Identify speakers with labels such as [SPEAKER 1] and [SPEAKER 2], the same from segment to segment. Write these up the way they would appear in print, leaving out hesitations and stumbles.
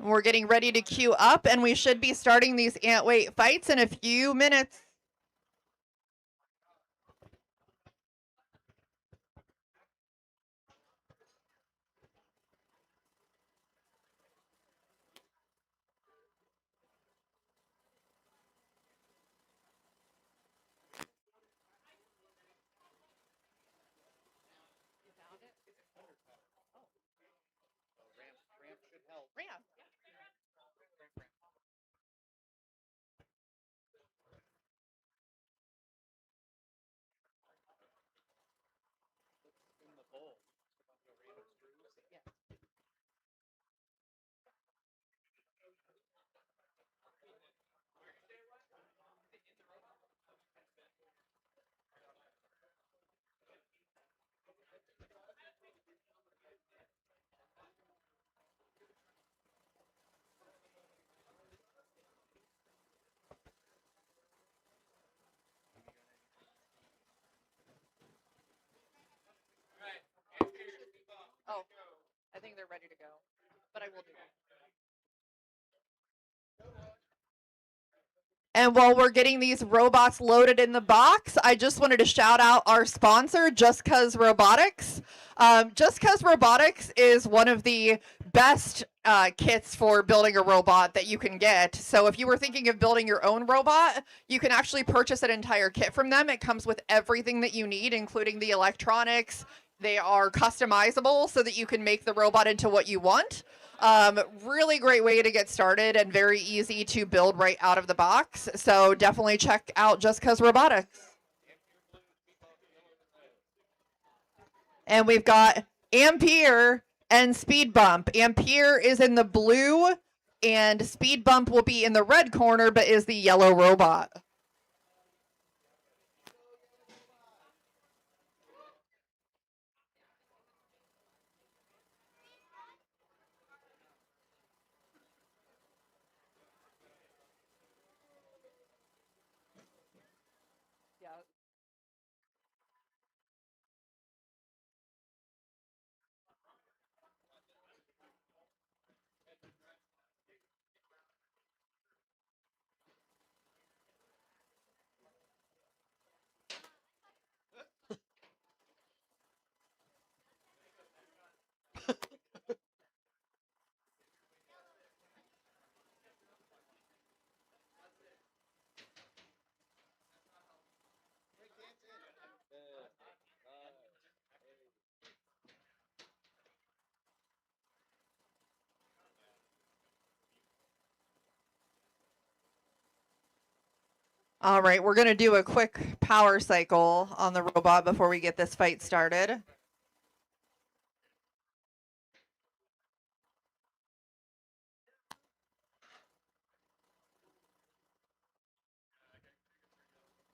[SPEAKER 1] We're getting ready to queue up, and we should be starting these ant weight fights in a few minutes. Ramp. Oh, I think they're ready to go, but I will do that. And while we're getting these robots loaded in the box, I just wanted to shout out our sponsor, Just Cause Robotics. Just Cause Robotics is one of the best kits for building a robot that you can get. So if you were thinking of building your own robot, you can actually purchase an entire kit from them. It comes with everything that you need, including the electronics. They are customizable so that you can make the robot into what you want. Really great way to get started and very easy to build right out of the box. So definitely check out Just Cause Robotics. And we've got Ampere and Speed Bump. Ampere is in the blue and Speed Bump will be in the red corner, but is the yellow robot. All right, we're going to do a quick power cycle on the robot before we get this fight started.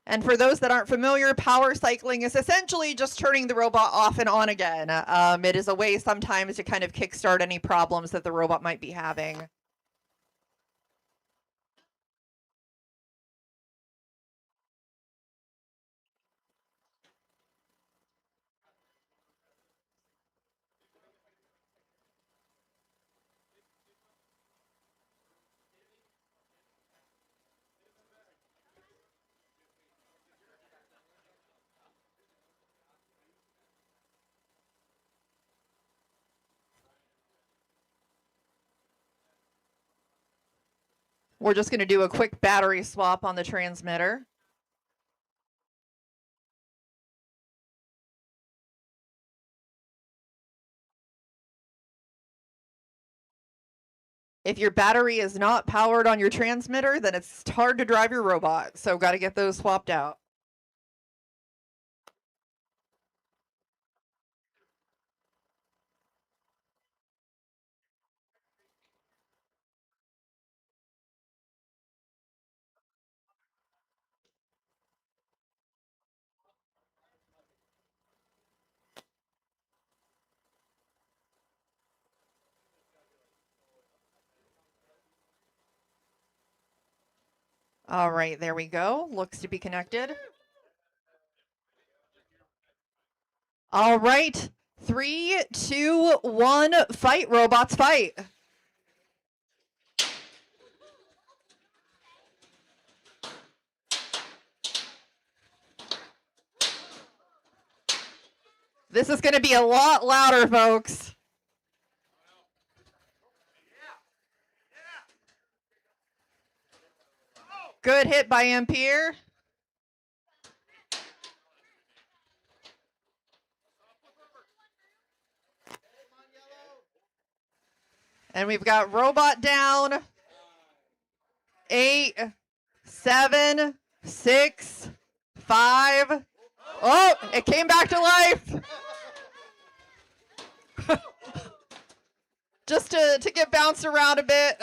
[SPEAKER 1] And for those that aren't familiar, power cycling is essentially just turning the robot off and on again. It is a way sometimes to kind of kickstart any problems that the robot might be having. We're just going to do a quick battery swap on the transmitter. If your battery is not powered on your transmitter, then it's hard to drive your robot. So got to get those swapped out. All right, there we go. Looks to be connected. All right. 3, 2, 1, fight, robots, fight. This is going to be a lot louder, folks. Good hit by Ampere. And we've got Robot down. 8, 7, 6, 5. Oh, it came back to life. Just to get bounced around a bit.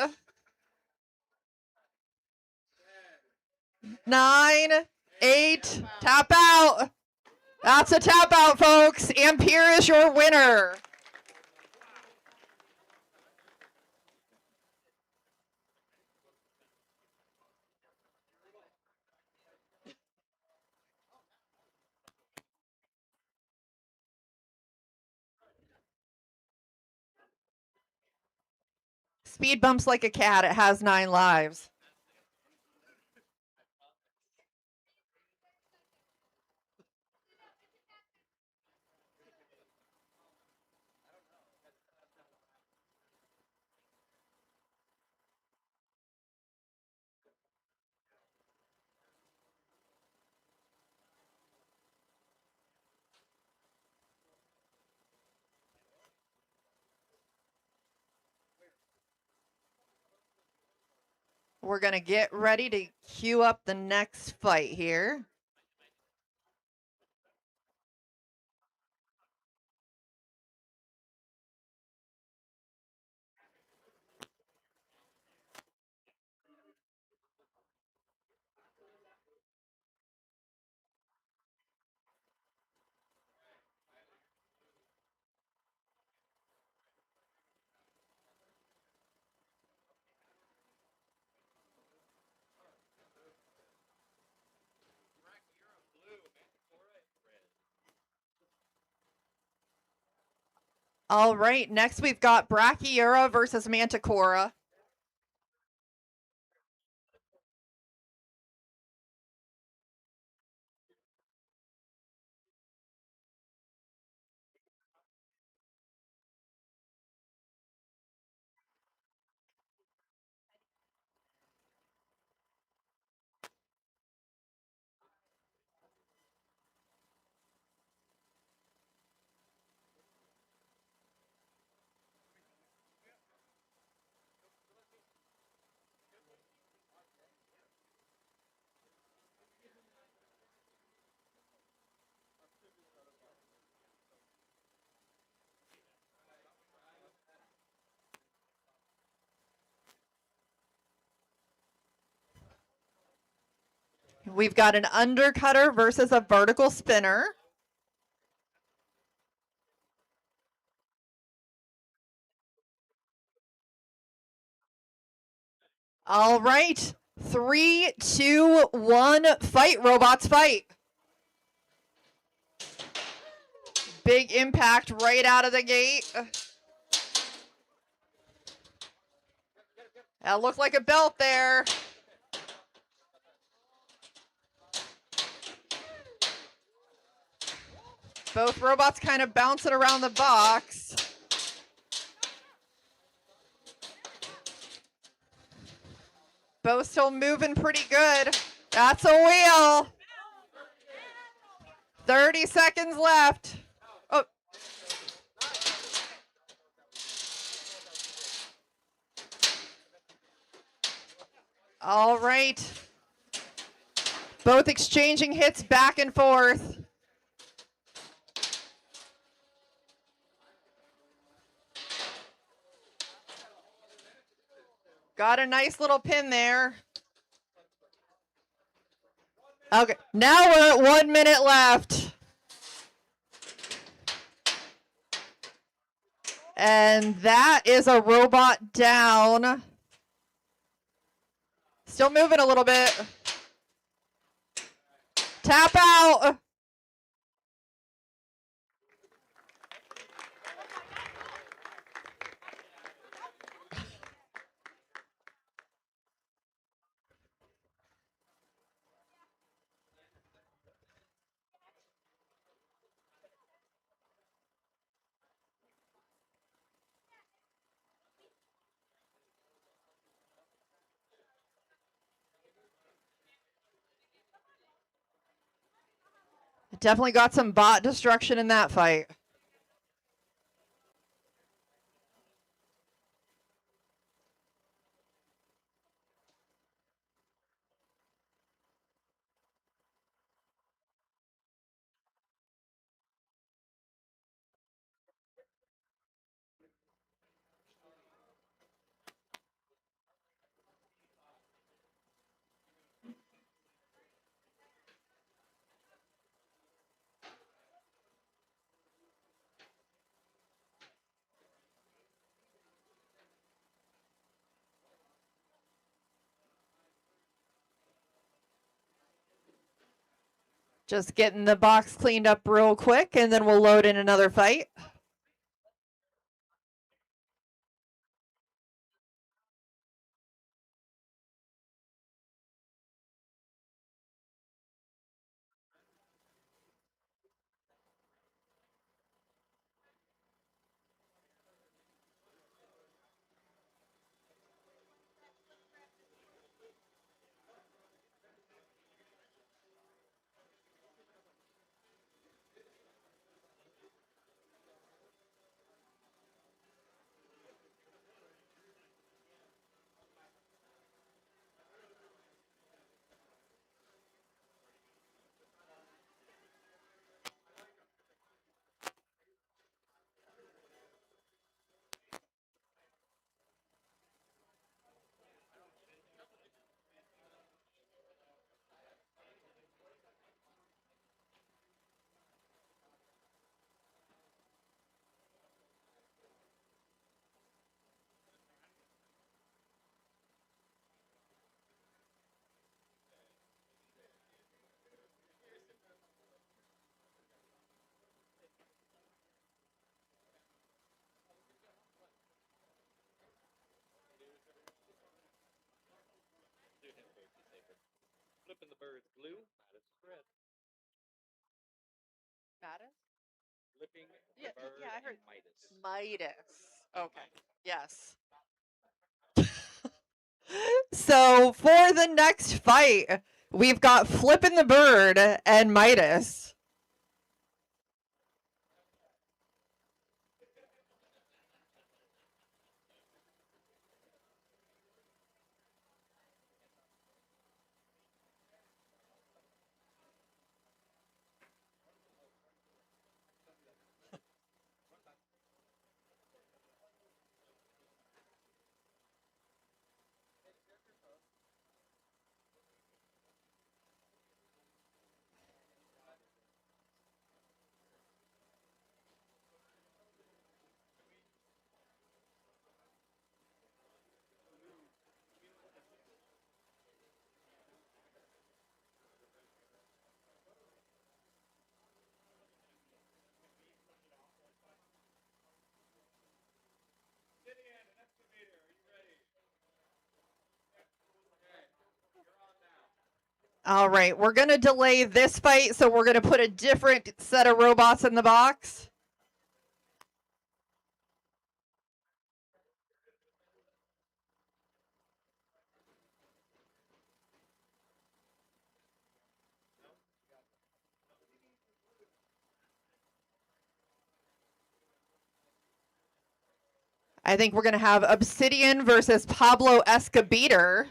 [SPEAKER 1] 9, 8, tap out. That's a tap out, folks. Ampere is your winner. Speed bumps like a cat. It has 9 lives. We're going to get ready to queue up the next fight here. All right, next we've got Brachyura versus Manticora. We've got an undercutter versus a vertical spinner. All right. 3, 2, 1, fight, robots, fight. Big impact right out of the gate. That looked like a belt there. Both robots kind of bouncing around the box. Both still moving pretty good. That's a wheel. 30 seconds left. Oh. All right. Both exchanging hits back and forth. Got a nice little pin there. Okay, now we're at 1 minute left. And that is a robot down. Still moving a little bit. Tap out. Definitely got some bot destruction in that fight. Just getting the box cleaned up real quick, and then we'll load in another fight.
[SPEAKER 2] Flipping the birds blue, Mattis is red.
[SPEAKER 1] Mattis?
[SPEAKER 2] Flipping the
[SPEAKER 1] Yeah,
[SPEAKER 2] bird
[SPEAKER 1] yeah, I heard
[SPEAKER 2] Midas.
[SPEAKER 1] Midas. Okay. Yes. So for the next fight, we've got Flippin' the Bird and Midas. All right, we're going to delay this fight, so we're going to put a different set of robots in the box. I think we're going to have Obsidian versus Pablo Escobar.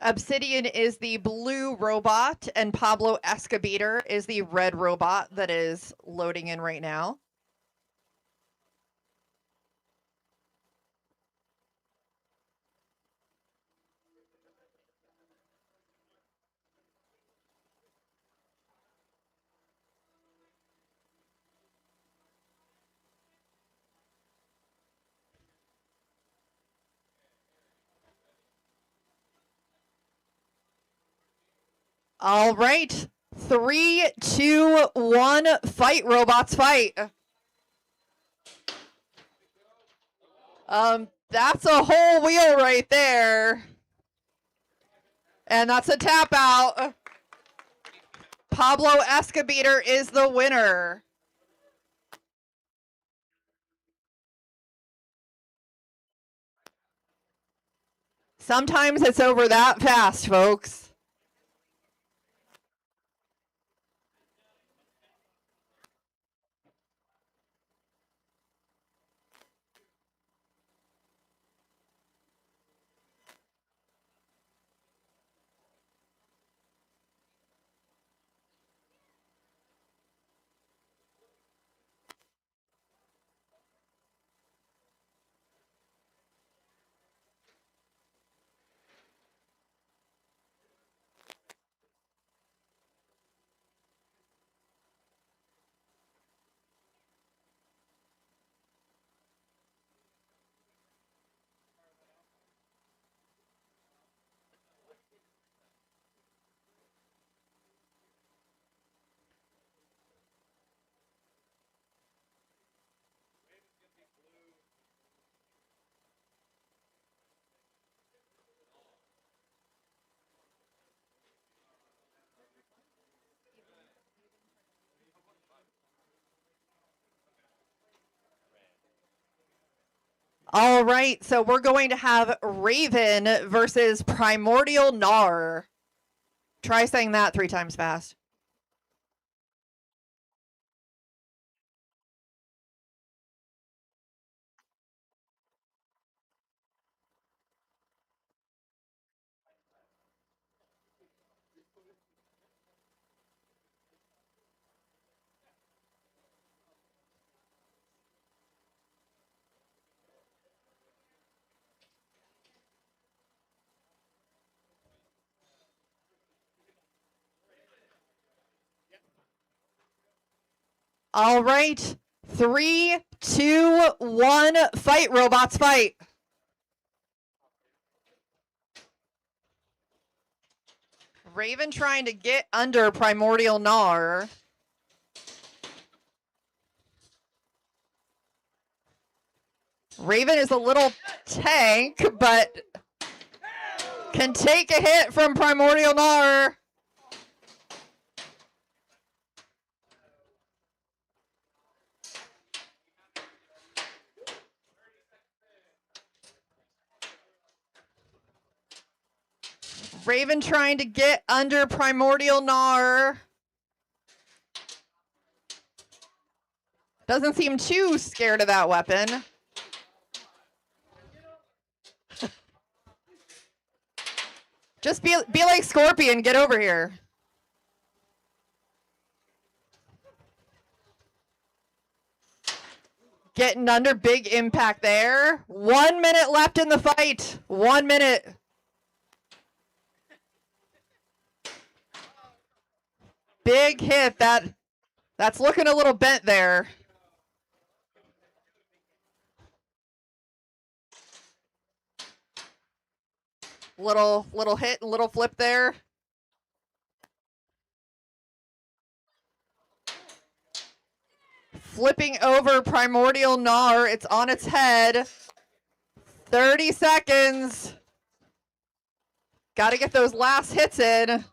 [SPEAKER 1] Obsidian is the blue robot, and Pablo Escobar is the red robot that is loading in right now. All right. 3, 2, 1, fight, robots, fight. That's a whole wheel right there. And that's a tap out. Pablo Escobedo is the winner. Sometimes it's over that fast, folks. All right, so we're going to have Raven versus Primordial Gnar. Try saying that 3 times fast. All right, 3, 2, 1, fight, robots, fight. Raven trying to get under Primordial Gnar. Raven is a little tank, but can take a hit from Primordial Gnar. Raven trying to get under Primordial Gnar. Doesn't seem too scared of that weapon. Just be like Scorpion, get over here. Getting under, big impact there. 1 minute left in the fight. 1 minute. Big hit. That's looking a little bent there. Little hit, little flip there. Flipping over Primordial Gnar. It's on its head. 30 seconds. Got to get those last hits in.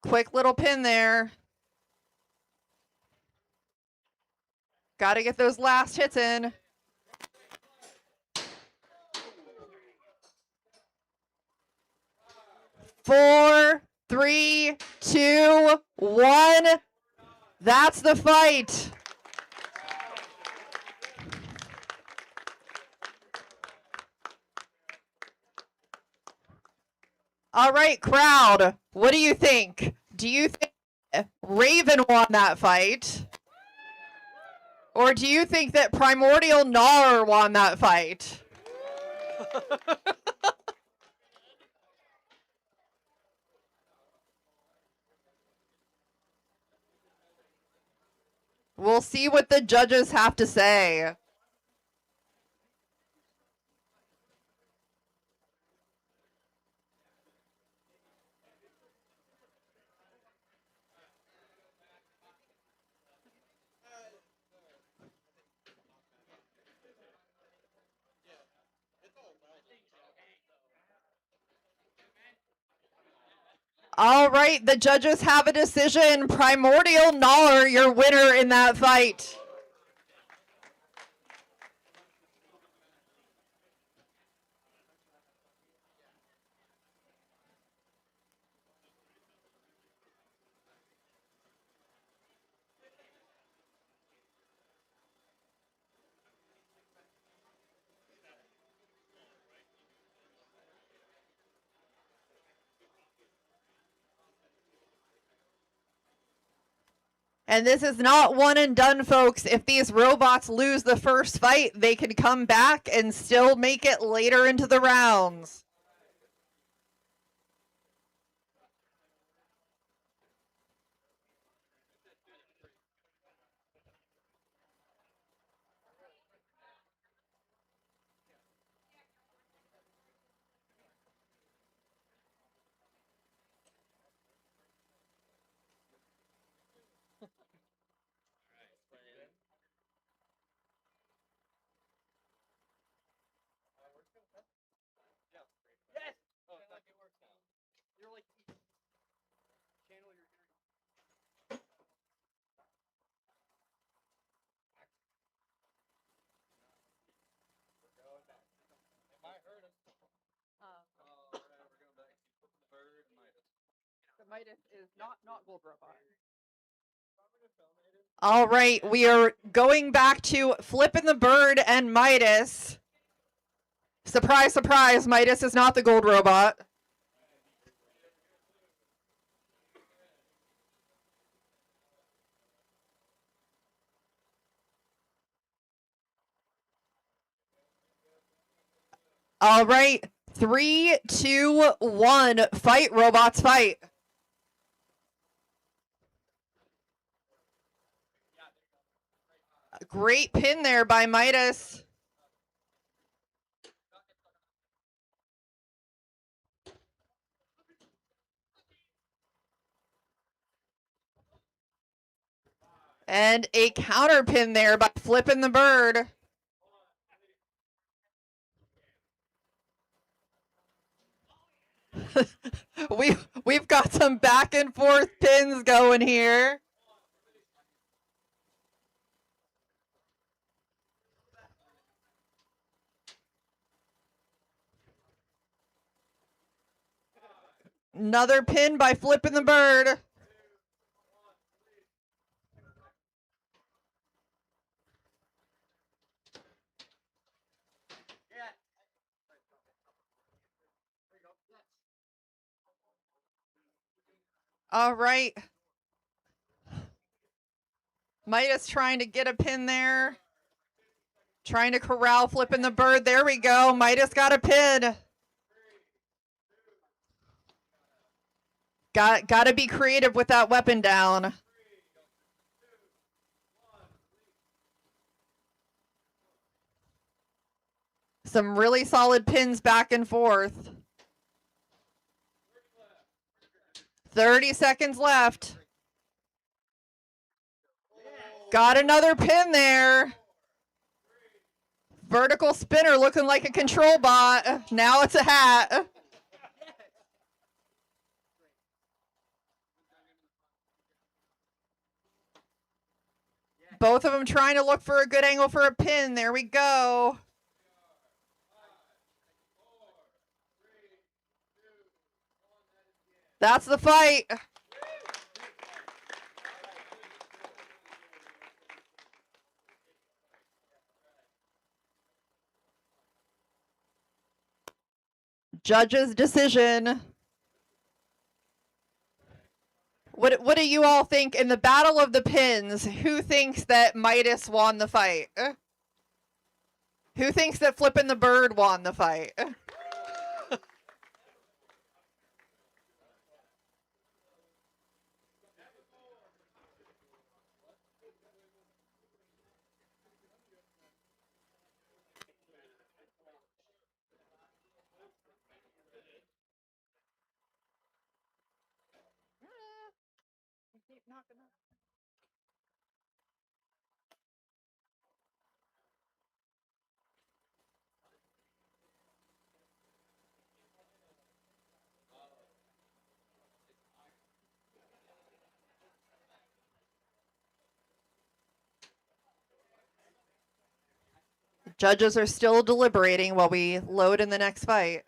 [SPEAKER 1] Quick little pin there. Got to get those last hits in. Four, three, two, one. That's the fight. All right, crowd. What do you think? Do you think Raven won that fight? Or do you think that Primordial Gnar won that fight? We'll see what the judges have to say. All right, the judges have a decision. Primordial Gnawer, your winner in that fight. And this is not one and done, folks. If these robots lose the first fight, they can come back and still make it later into the rounds.
[SPEAKER 2] Yes. Oh, it's like it works now. You're like channel your. We're going back. It might hurt us. All right, we're going back. Flip the bird and Midas.
[SPEAKER 1] The Midas is not Gold Robot. All right, we are going back to Flippin' the Bird and Midas. Surprise, surprise, Midas is not the Gold Robot. All right, 3, 2, 1, fight, robots, fight. Great pin there by Midas. And a counter pin there by Flippin' the Bird. We've got some back and forth pins going here. Another pin by Flippin' the Bird. All right. Midas trying to get a pin there. Trying to corral Flippin' the Bird. There we go. Midas got a pin. Got to be creative with that weapon down. Some really solid pins back and forth. 30 seconds left. Got another pin there. Vertical spinner looking like a control bot. Now it's a hat. Both of them trying to look for a good angle for a pin. There we go. That's the fight. Judge's decision. What do you all think in the battle of the pins? Who thinks that Midas won the fight? Who thinks that Flippin' the Bird won the fight? Judges are still deliberating while we load in the next fight.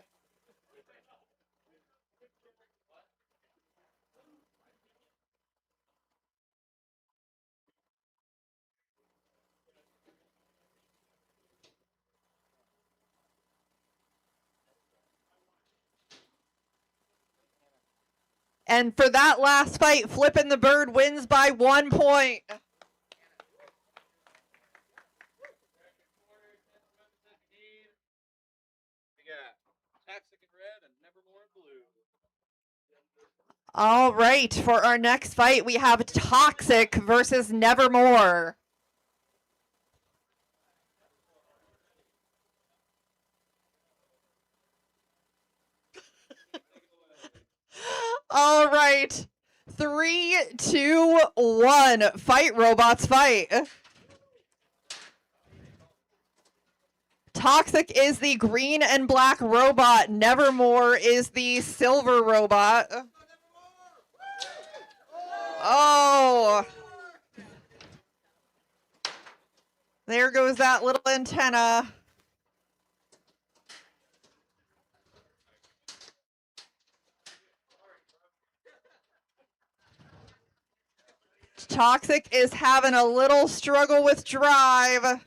[SPEAKER 1] And for that last fight, Flippin' the Bird wins by 1 point.
[SPEAKER 2] We got Toxic in red and Nevermore in blue.
[SPEAKER 1] All right, for our next fight, we have Toxic versus Nevermore. All right. 3, 2, 1. Fight, robots, fight. Toxic is the green and black robot. Nevermore is the silver robot. Oh. There goes that little antenna. Toxic is having a little struggle with drive.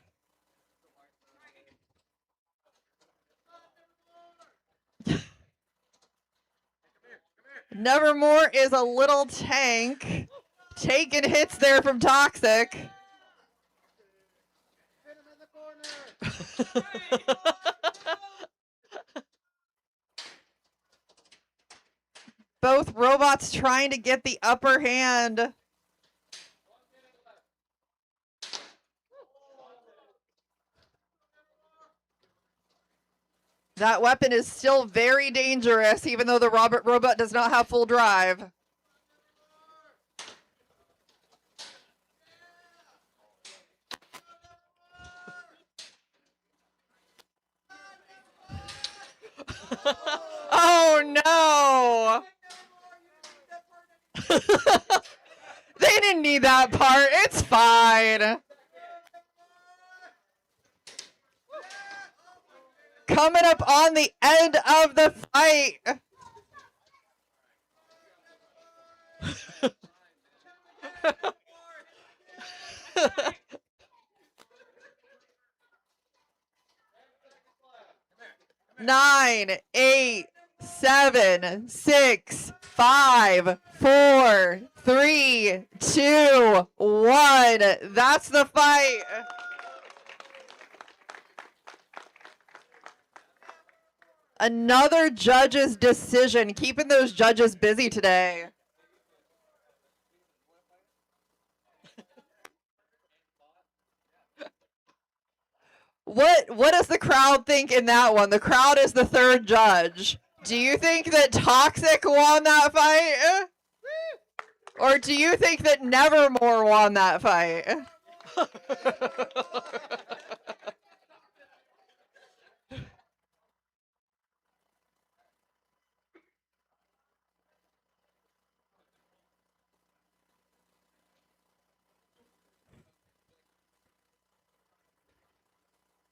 [SPEAKER 1] Nevermore is a little tank. Taking hits there from Toxic. Both robots trying to get the upper hand. That weapon is still very dangerous, even though the robot does not have full drive. Oh no! They didn't need that part. It's fine. Coming up on the end of the fight. Nine, 8, 7, 6, 5, 4, 3, 2, 1. That's the fight. Another judge's decision, keeping those judges busy today. What does the crowd think in that one? The crowd is the third judge. Do you think that Toxic won that fight? Or do you think that Nevermore won that fight?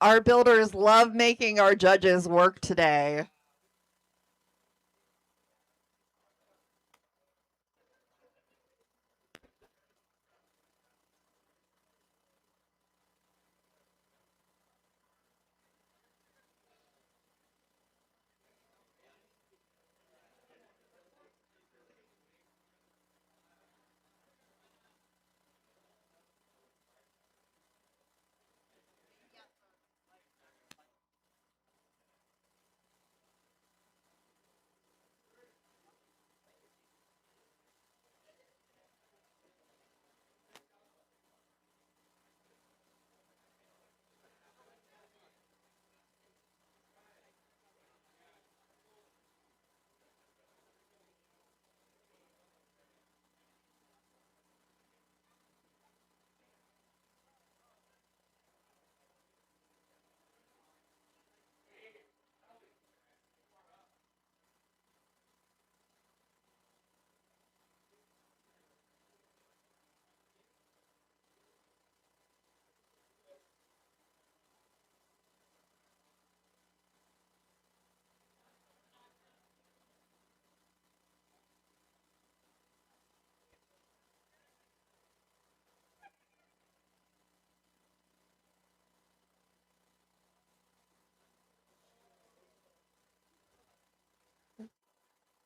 [SPEAKER 1] Our builders love making our judges work today.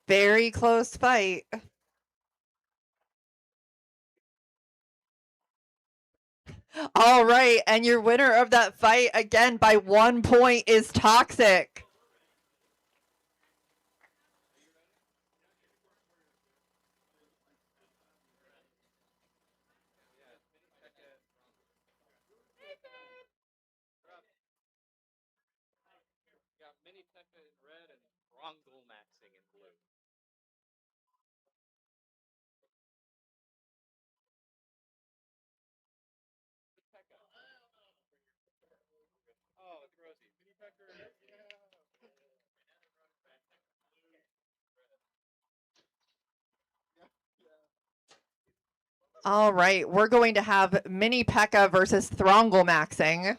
[SPEAKER 1] Very close fight. All right, and your winner of that fight, again by 1 point, is Toxic.
[SPEAKER 2] Got mini Tekka in red and Rongul maxing in blue. Oh, it's Rosie. Mini Pecker, yeah.
[SPEAKER 1] All right, we're going to have Mini P.E.K.K.A versus Throngle maxing.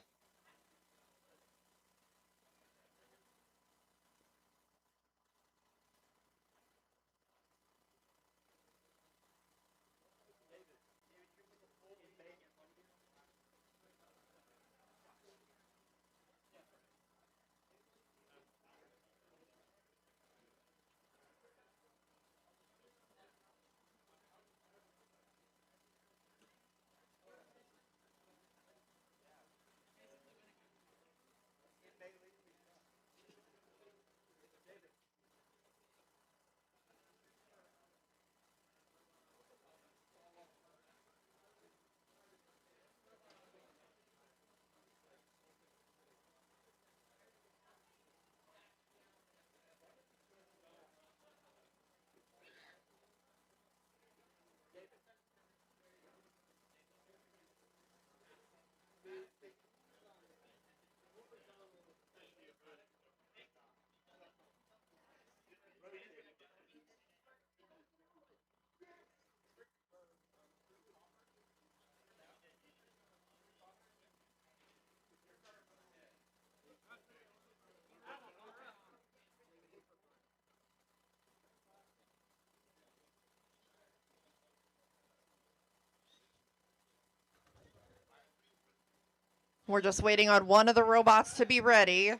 [SPEAKER 1] We're just waiting on one of the robots to be ready.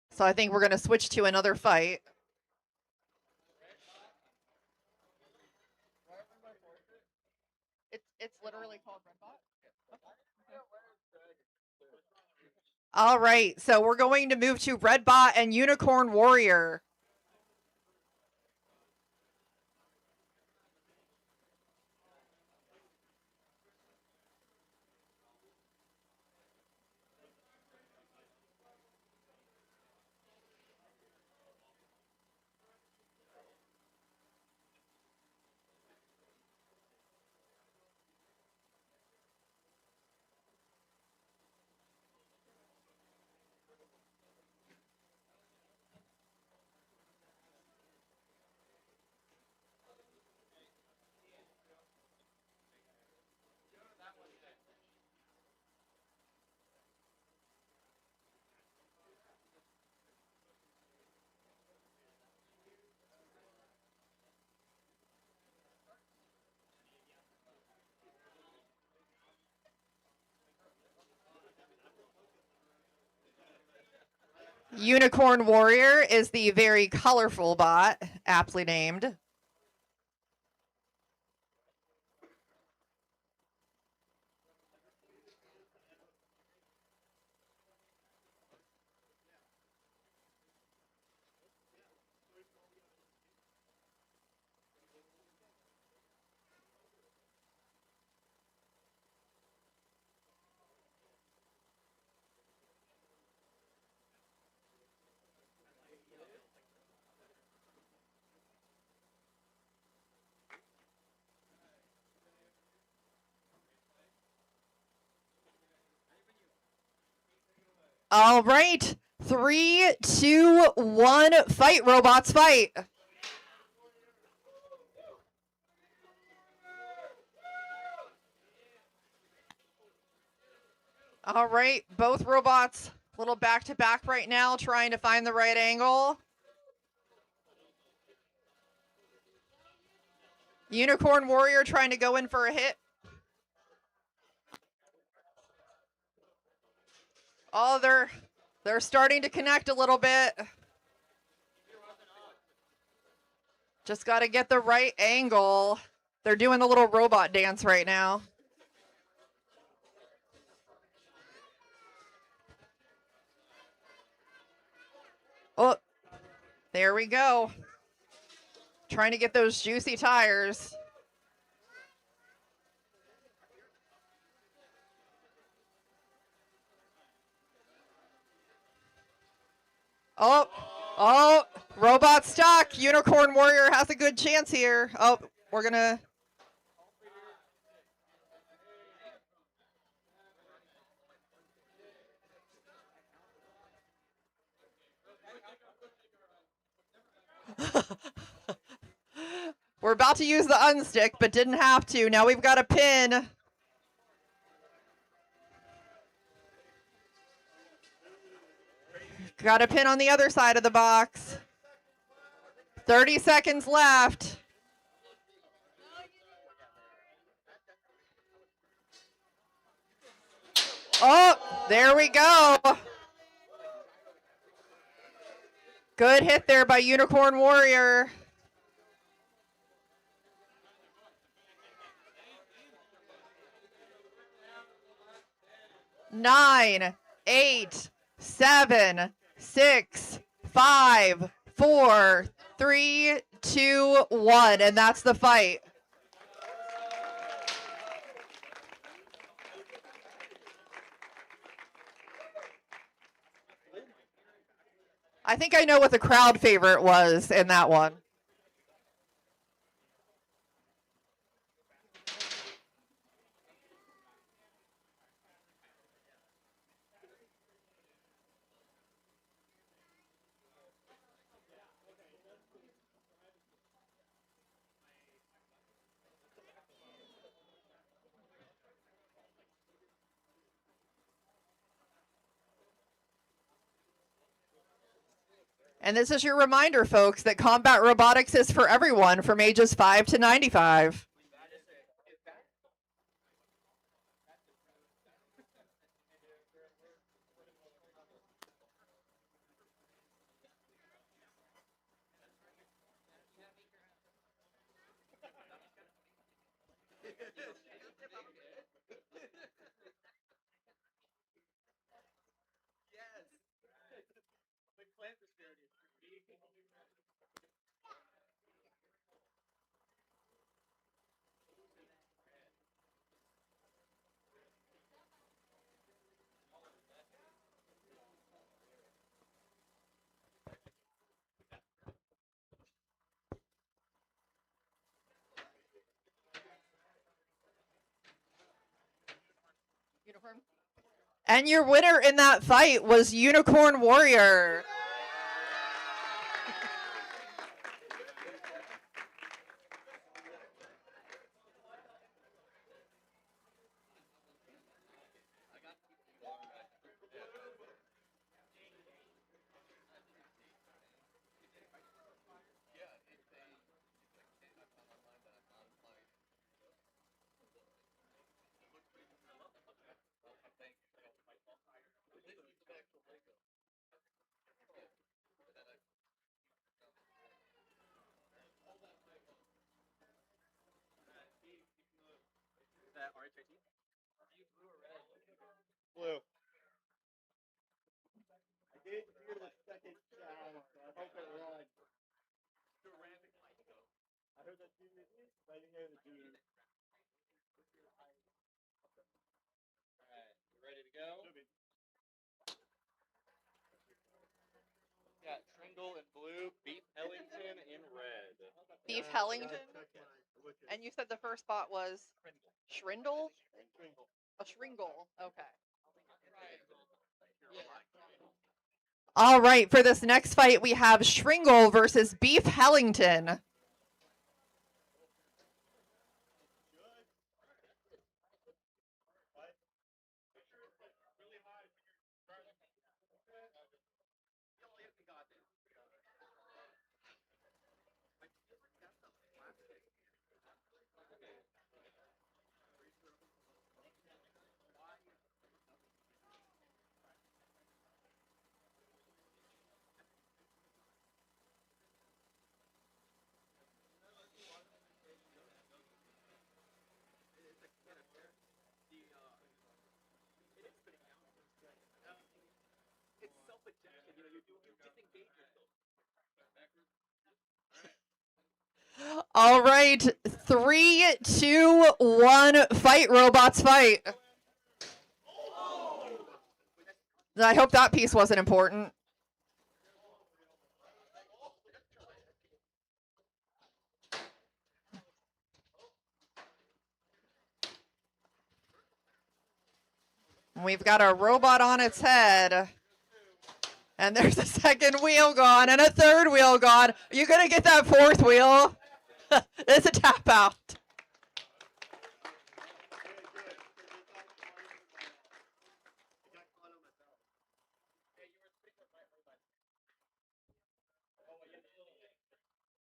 [SPEAKER 1] So I think we're going to switch to another fight. It's literally called Redbot. All right, so we're going to move to Redbot and Unicorn Warrior. Unicorn Warrior is the very colorful bot, aptly named. All right, 3, 2, 1, fight, robots, fight. All right, both robots a little back to back right now, trying to find the right angle. Unicorn Warrior trying to go in for a hit. Oh, they're starting to connect a little bit. Just got to get the right angle. They're doing the little robot dance right now. Oh, there we go. Trying to get those juicy tires. Oh, robot stuck. Unicorn Warrior has a good chance here. Oh, we're going to. We're about to use the unstick, but didn't have to. Now we've got a pin. Got a pin on the other side of the box. 30 seconds left. Oh, there we go. Good hit there by Unicorn Warrior. Nine, 8, 7, 6, 5, 4, 3, 2, 1, and that's the fight. I think I know what the crowd favorite was in that one. And this is your reminder, folks, that combat robotics is for everyone from ages 5 to 95. And your winner in that fight was Unicorn Warrior.
[SPEAKER 2] Blue. I did hear the second sound, so I hope it run. I heard that dude, but I didn't hear the dude. Alright, you ready to go? Yeah, Tringle in blue, Beef Ellington in red.
[SPEAKER 1] Beef Hellington. And you said the first spot was Shrindle? A Shringle. Okay. All right, for this next fight, we have Shringle versus Beef Hellington. All right, 3, 2, 1, fight, robots, fight. I hope that piece wasn't important. We've got a robot on its head. And there's a second wheel gone and a third wheel gone. Are you going to get that fourth wheel? It's a tap out.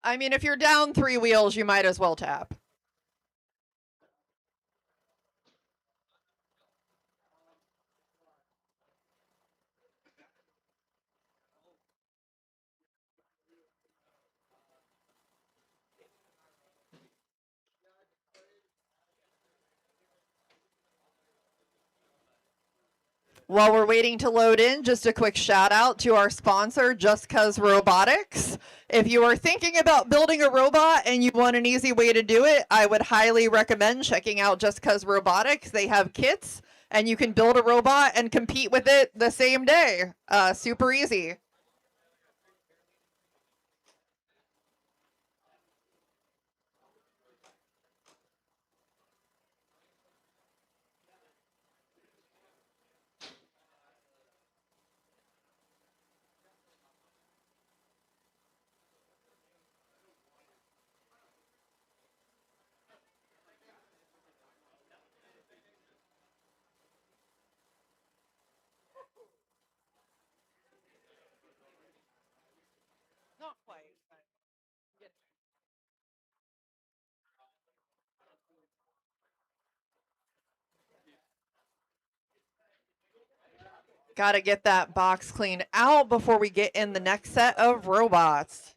[SPEAKER 1] I mean, if you're down 3 wheels, you might as well tap. While we're waiting to load in, just a quick shout out to our sponsor, Just Cause Robotics. If you are thinking about building a robot and you want an easy way to do it, I would highly recommend checking out Just Cause Robotics. They have kits and you can build a robot and compete with it the same day. Super easy. Not quite. Got to get that box cleaned out before we get in the next set of robots.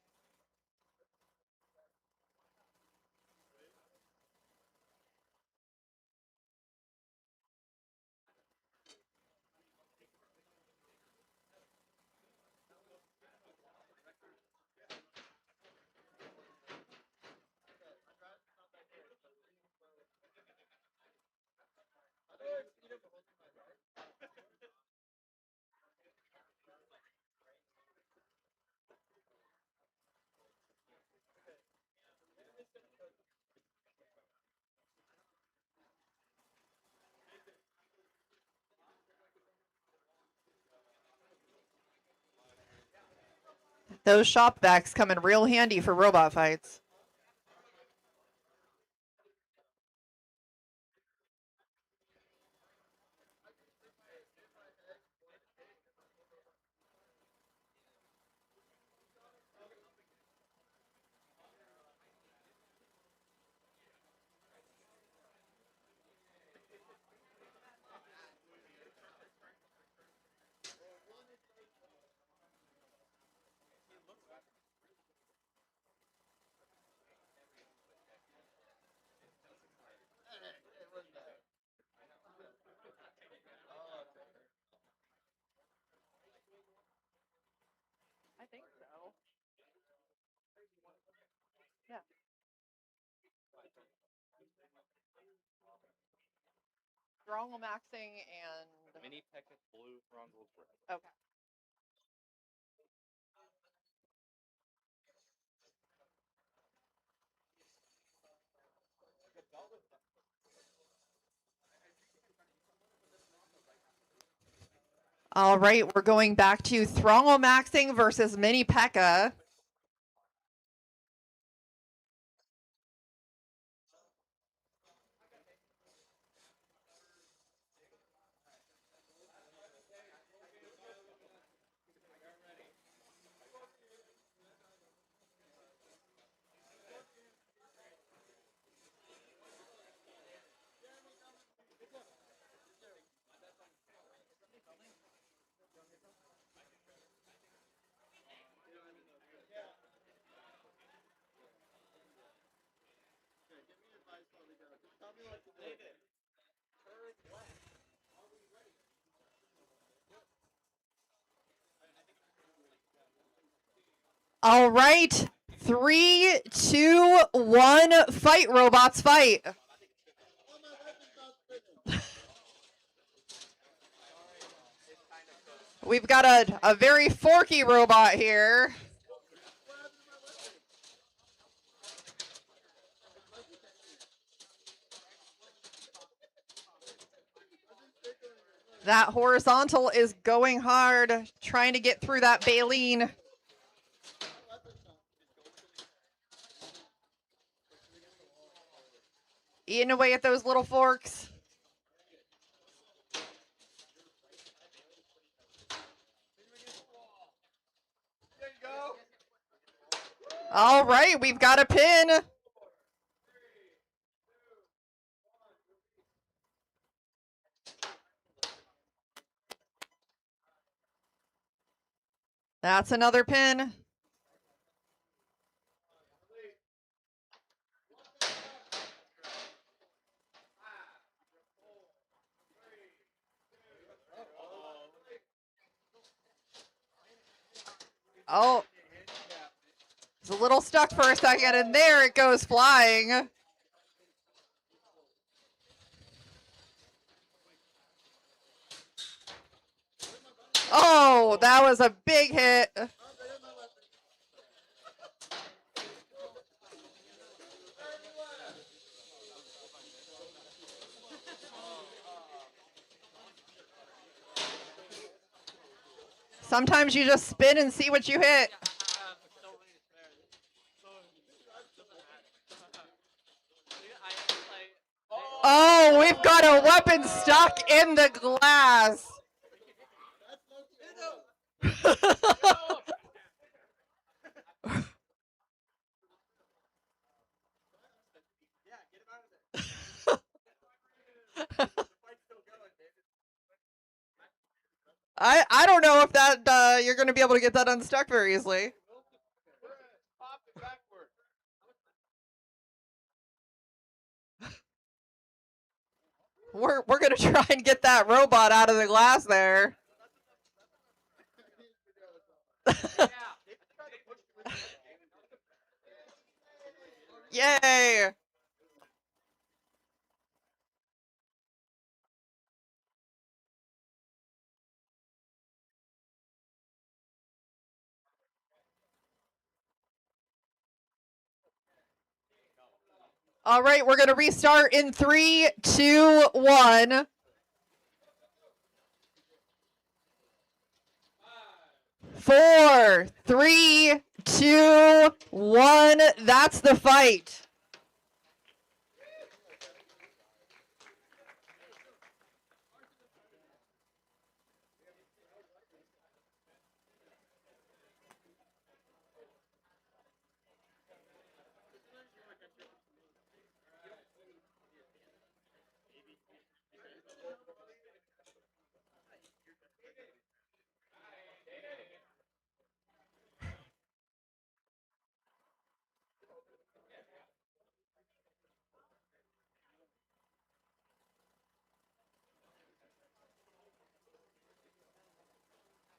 [SPEAKER 1] Those shop vacs come in real handy for robot fights. I think so. Yeah. Throttle maxing and
[SPEAKER 2] Mini Pekka blue, Rongo's red.
[SPEAKER 1] okay. All right, we're going back to throttle maxing versus mini Pekka. All right. 3, 2, 1. Fight, robots, fight. We've got a very forky robot here. That horizontal is going hard, trying to get through that baleen. Eating away at those little forks. All right, we've got a pin. That's another pin. Oh, it's a little stuck for a second, and there it goes flying. Oh, that was a big hit. Sometimes you just spin and see what you hit. Oh, we've got a weapon stuck in the glass. I don't know if that you're going to be able to get that unstuck very easily. We're going to try and get that robot out of the glass there. Yay! All right, we're going to restart in 3, 2, 1. 4, 3, 2, 1. That's the fight.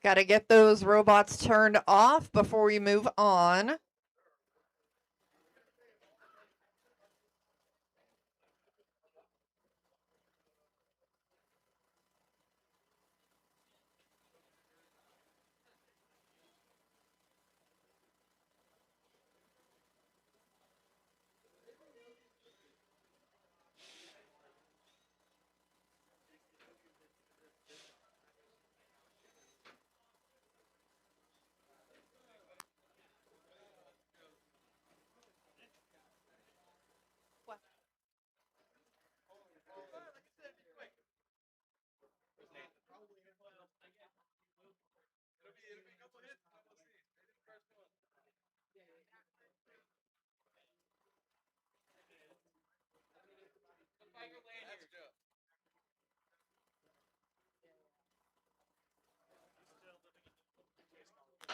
[SPEAKER 1] Got to get those robots turned off before we move on.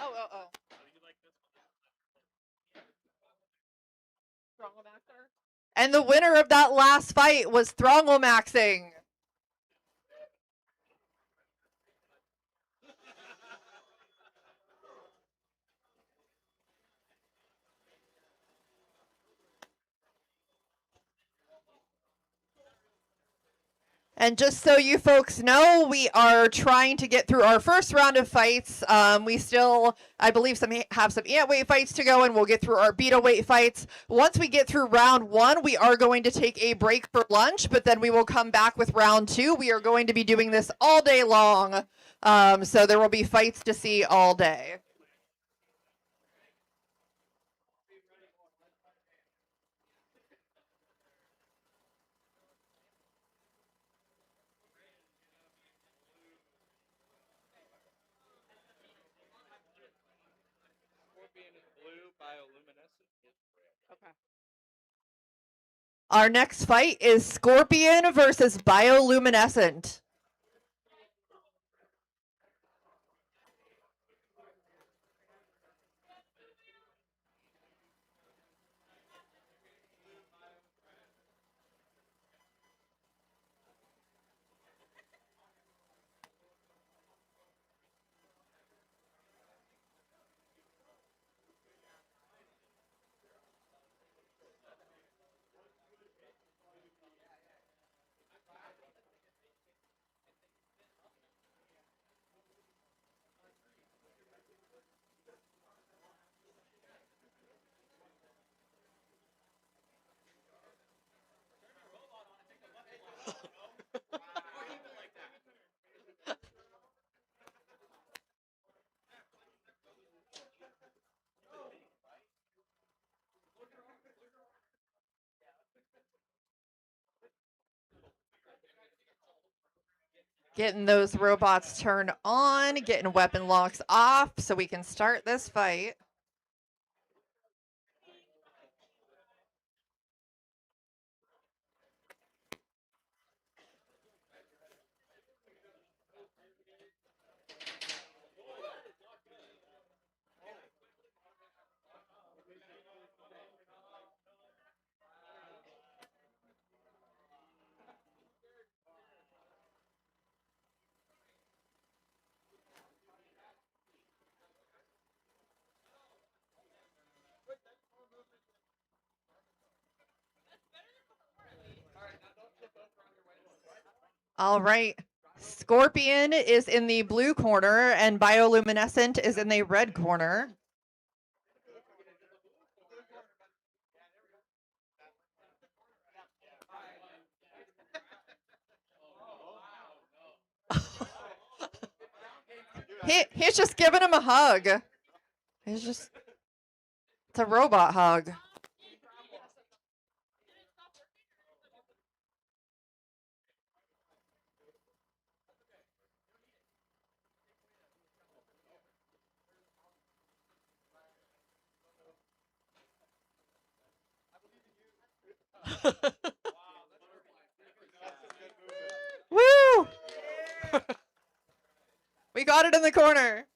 [SPEAKER 1] Oh. And the winner of that last fight was Thronglemaxing. And just so you folks know, we are trying to get through our first round of fights. We still, I believe, have some ant weight fights to go, and we'll get through our beta weight fights. Once we get through round 1, we are going to take a break for lunch, but then we will come back with round 2. We are going to be doing this all day long, so there will be fights to see all day.
[SPEAKER 2] Scorpion is blue, bioluminescent is red.
[SPEAKER 1] Okay. Our next fight is Scorpion versus Bioluminescent. Getting those robots turned on, getting weapon locks off so we can start this fight. All right. Scorpion is in the blue corner and Bioluminescent is in the red corner. He's just giving him a hug. It's a robot hug. Woo! We got it in the corner.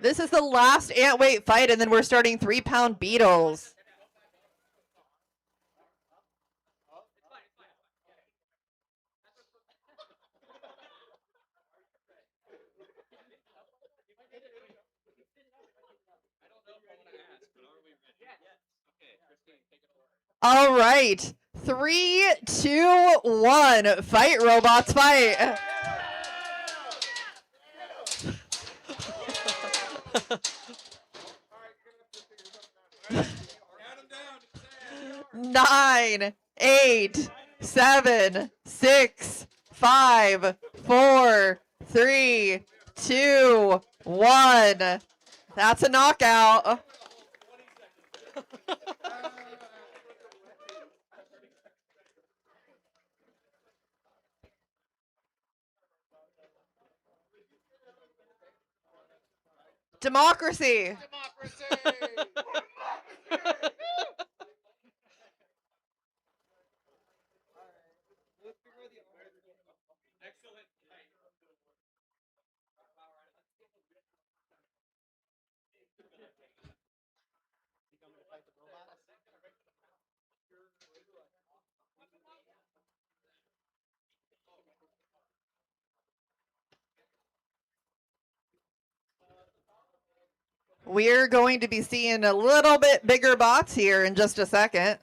[SPEAKER 1] This is the last ant weight fight, and then we're starting 3-pound beetles. All right. 3, 2, 1. Fight, robots, fight. 9, 8, 7, 6, 5, 4, 3, 2, 1. That's a knockout. Democracy. We're going to be seeing a little bit bigger bots here in just a second.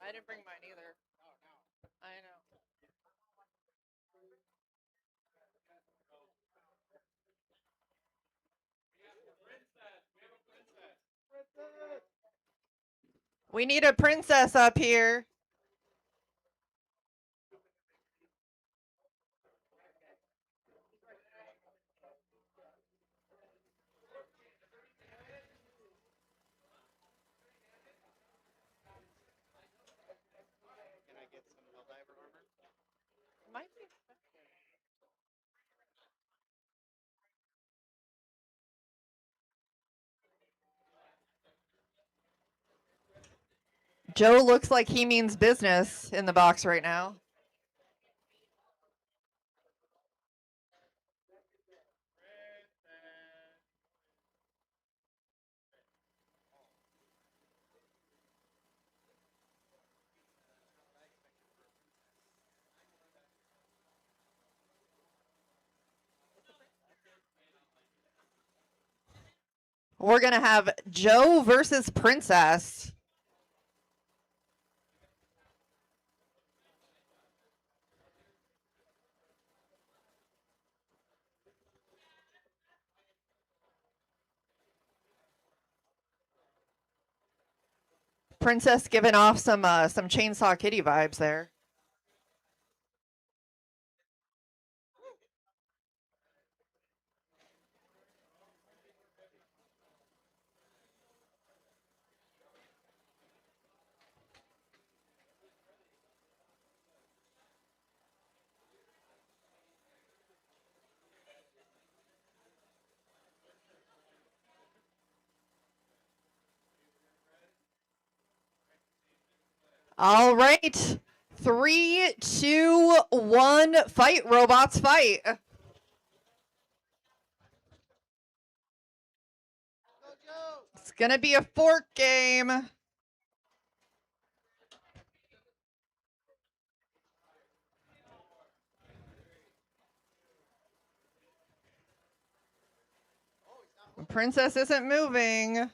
[SPEAKER 1] I didn't bring mine either. I know. We need a princess up here.
[SPEAKER 2] Can I get some Helldiver armor?
[SPEAKER 1] Might be. Joe looks like he means business in the box right now. We're going to have Joe versus Princess. Princess giving off some Chainsaw Kitty vibes there. All right. 3, 2, 1, fight, robots, fight. It's going to be a fork game. Princess isn't moving.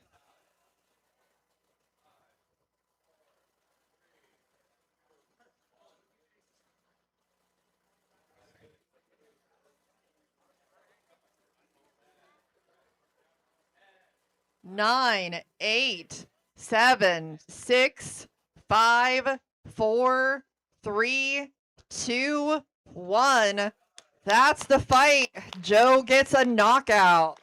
[SPEAKER 1] Nine, 8, 7, 6, 5, 4, 3, 2, 1. That's the fight. Joe gets a knockout.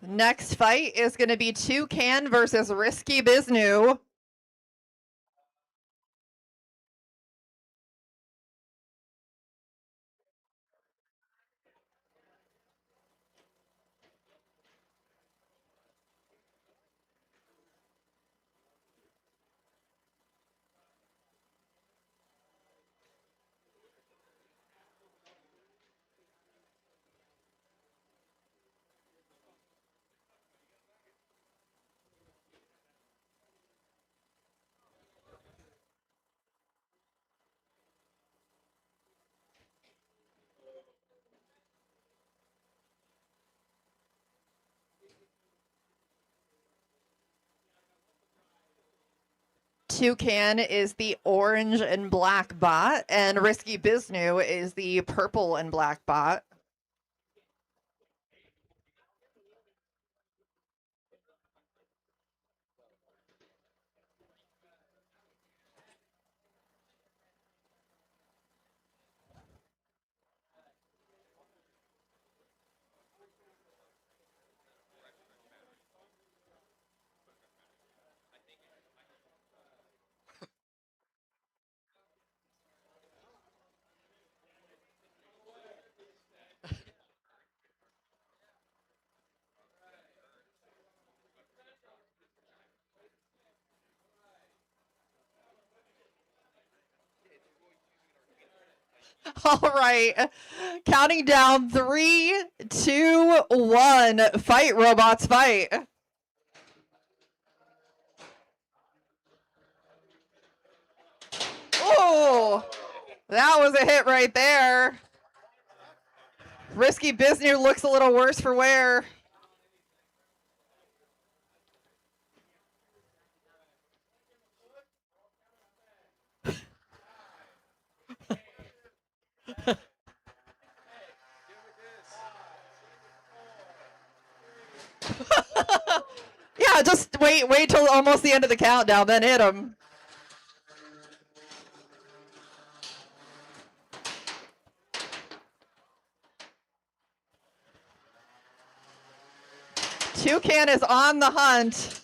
[SPEAKER 1] Next fight is going to be Toucan versus Risky Biznu. Toucan is the orange and black bot, and Risky Biznu is the purple and black bot. All right. Counting down 3, 2, 1. Fight, robots, fight. Oh, that was a hit right there. Risky Business looks a little worse for wear. Yeah, just wait till almost the end of the countdown, then hit him. Toucan is on the hunt.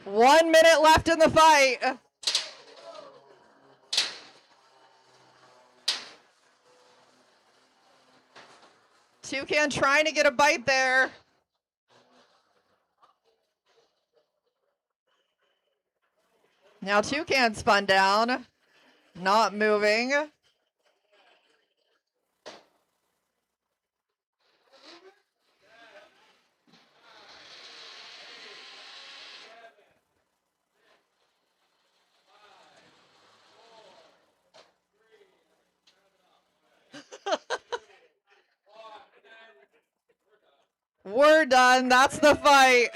[SPEAKER 1] One minute left in the fight. Toucan trying to get a bite there. Now Toucan spun down, not moving. We're done. That's the fight.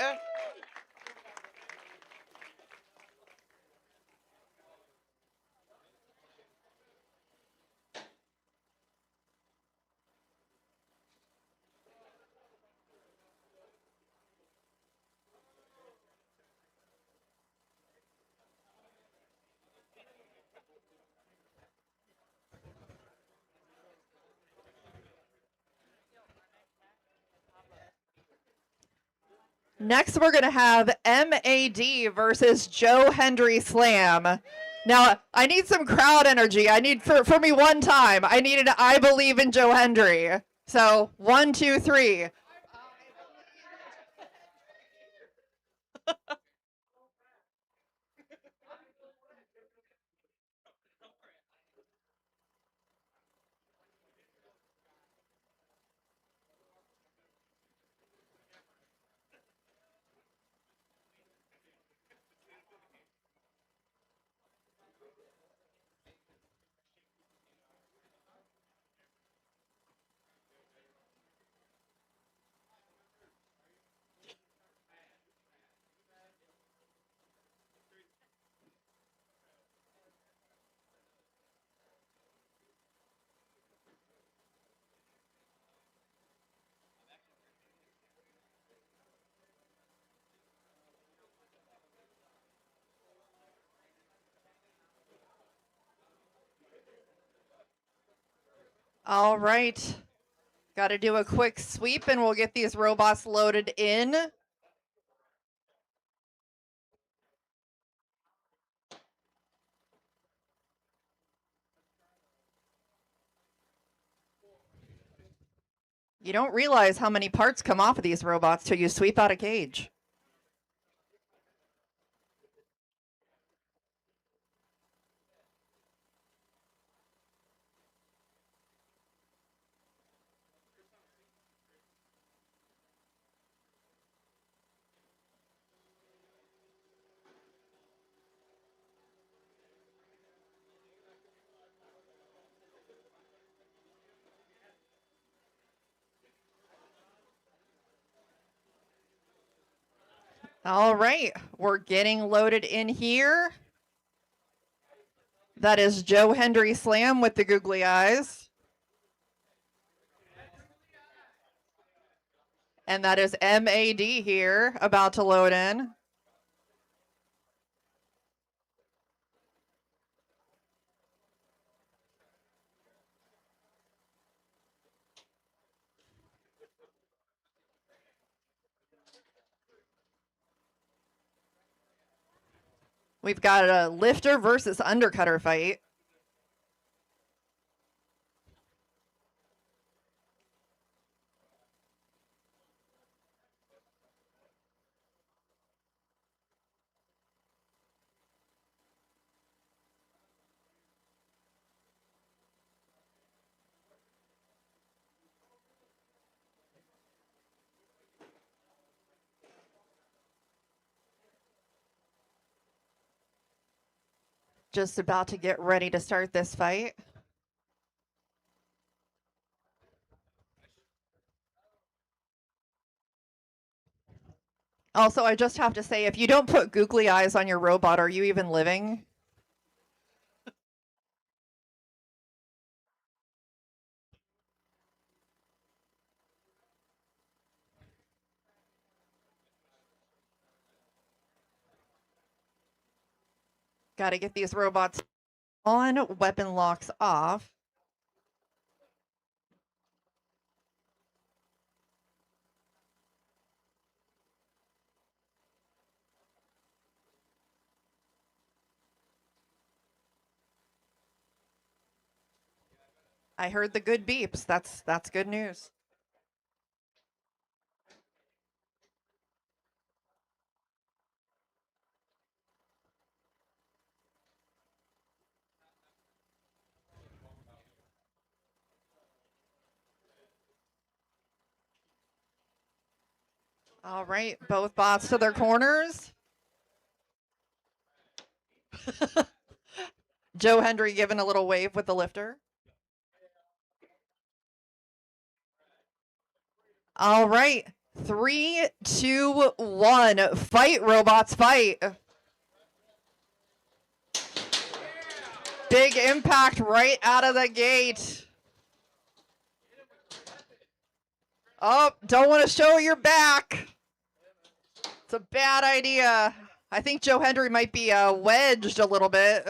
[SPEAKER 1] Next, we're going to have MAD versus Joe Hendry Slam. Now, I need some crowd energy. I need, for me one time, I needed I Believe in Joe Hendry. So, 1, 2, 3. All right. Got to do a quick sweep and we'll get these robots loaded in. You don't realize how many parts come off of these robots till you sweep out a cage. All right, we're getting loaded in here. That is Joe Hendry Slam with the googly eyes. And that is MAD here, about to load in. We've got a lifter versus undercutter fight. Just about to get ready to start this fight. Also, I just have to say, if you don't put googly eyes on your robot, are you even living? Got to get these robots on, weapon locks off. I heard the good beeps. That's good news. All right, both bots to their corners. Joe Hendry giving a little wave with the lifter. All right, 3, 2, 1. Fight, robots, fight. Big impact right out of the gate. Oh, don't want to show your back. It's a bad idea. I think Joe Hendry might be wedged a little bit.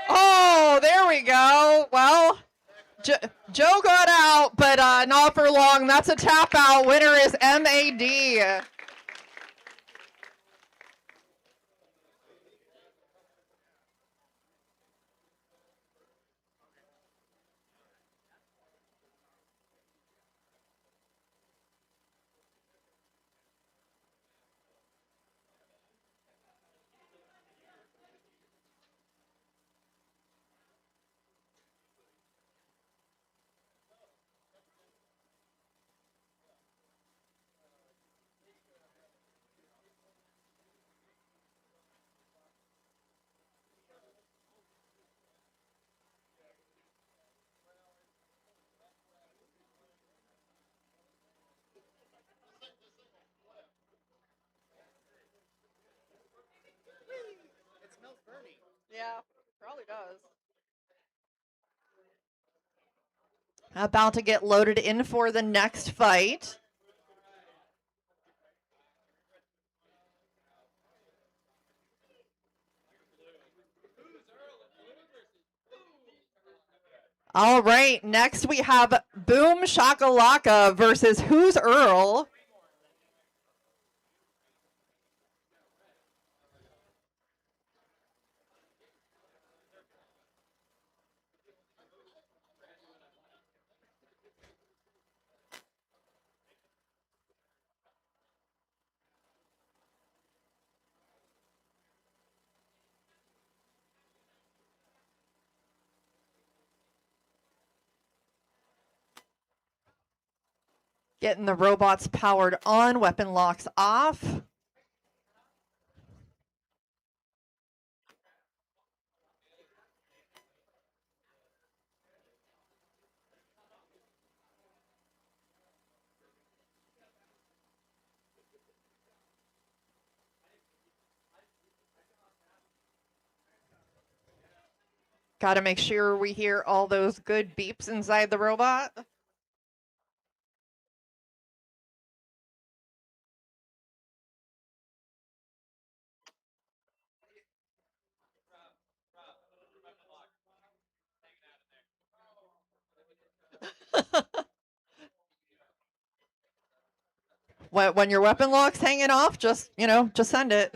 [SPEAKER 1] Oh, there we go. Well, Joe got out, but not for long. That's a tap out. Winner is MAD.
[SPEAKER 2] It smells burny.
[SPEAKER 1] Yeah, probably does. About to get loaded in for the next fight. All right, next we have Boom Shakalaka versus Who's Earl. Getting the robots powered on, weapon locks off. Got to make sure we hear all those good beeps inside the robot. When your weapon lock's hanging off, just send it.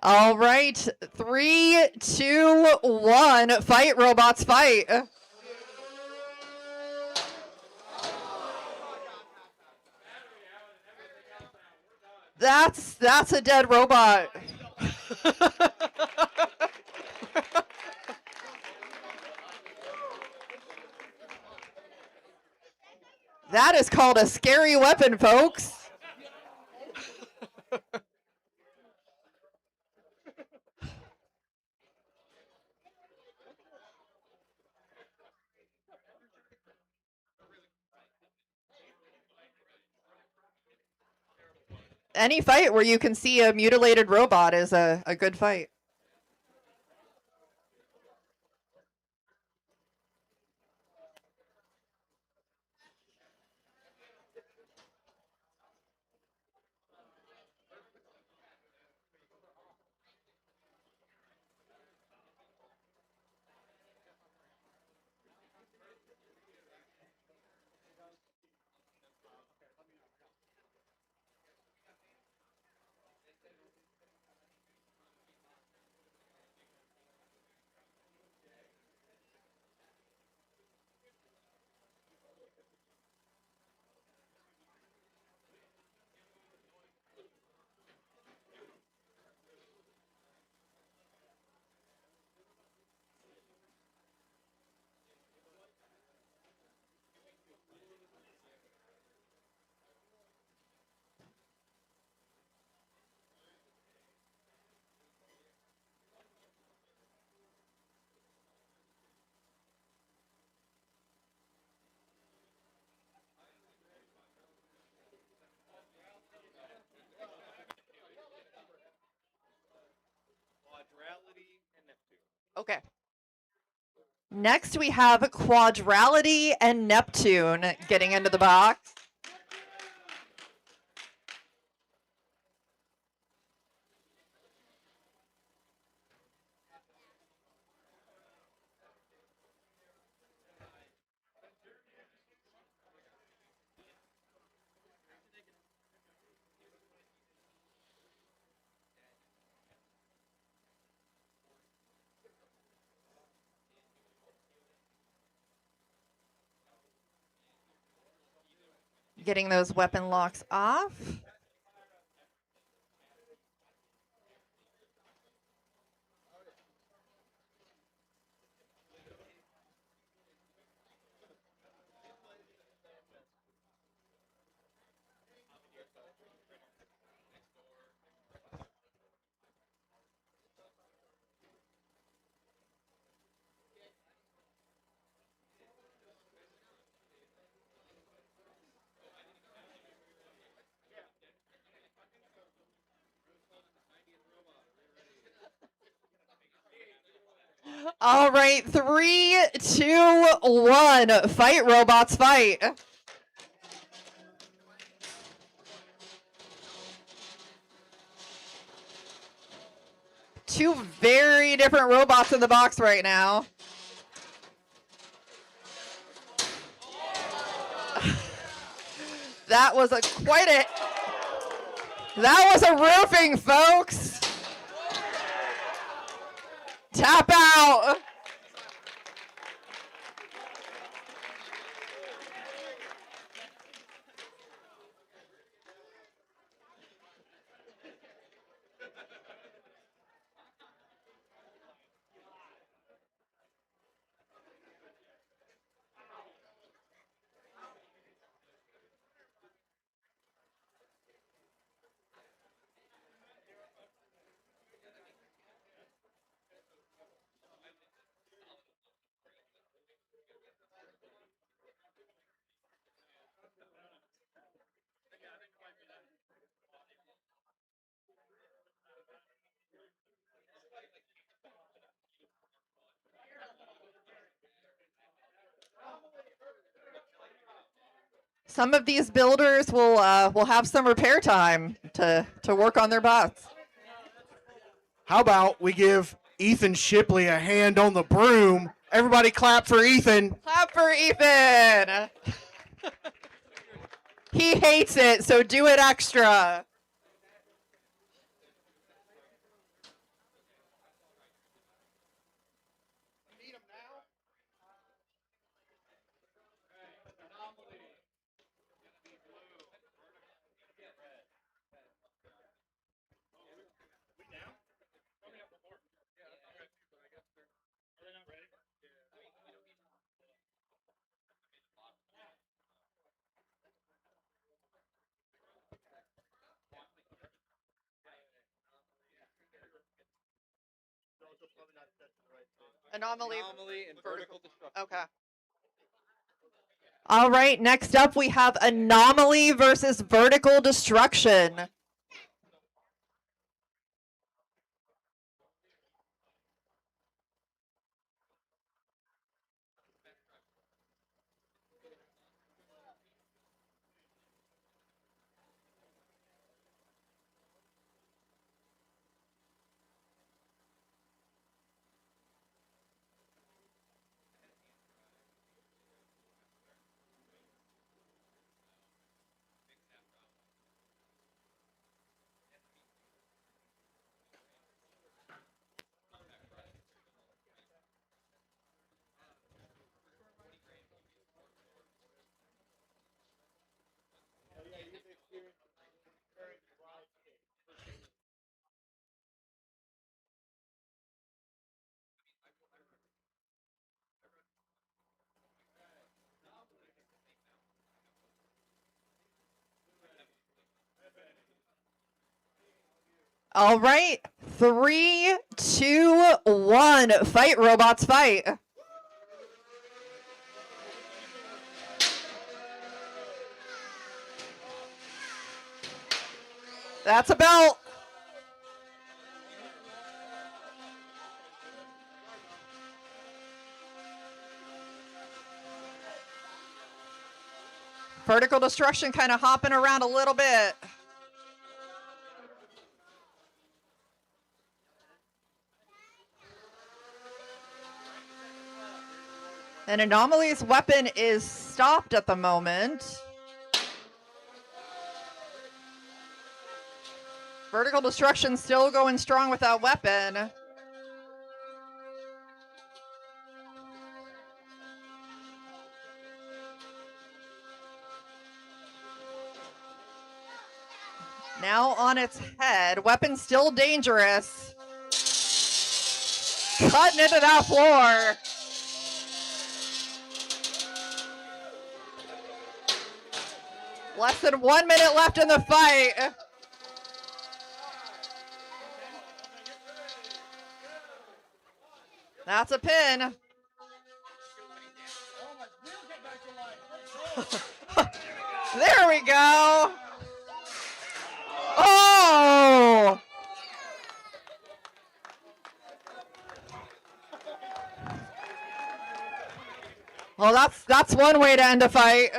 [SPEAKER 1] All right, 3, 2, 1. Fight, robots, fight. That's a dead robot. That is called a scary weapon, folks. Any fight where you can see a mutilated robot is a good fight.
[SPEAKER 2] Quadrality and Neptune.
[SPEAKER 1] Okay. Next, we have Quadrality and Neptune getting into the box. Getting those weapon locks off. All right, 3, 2, 1. Fight, robots, fight. Two very different robots in the box right now. That was that was a roofing, folks. Tap out. Some of these builders will have some repair time to work on their bots.
[SPEAKER 3] How about we give Ethan Shipley a hand on the broom? Everybody clap for Ethan.
[SPEAKER 1] Clap for Ethan. He hates it, so do it extra. Anomaly.
[SPEAKER 2] Anomaly and vertical destruction.
[SPEAKER 1] Okay. All right, next up we have Anomaly versus Vertical Destruction. All right, 3, 2, 1. Fight, robots, fight. That's a belt. Vertical Destruction kind of hopping around a little bit. And Anomaly's weapon is stopped at the moment. Vertical Destruction still going strong with that weapon. Now on its head. Weapon still dangerous. Cutting into that floor. Less than 1 minute left in the fight. That's a pin. There we go. Oh! Well, that's one way to end a fight.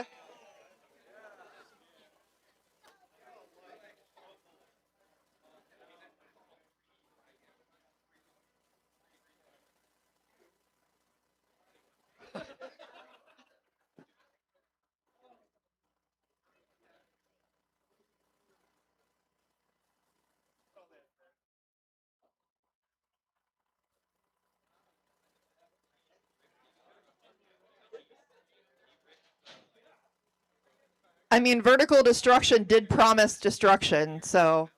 [SPEAKER 1] I mean, Vertical Destruction did promise destruction, so.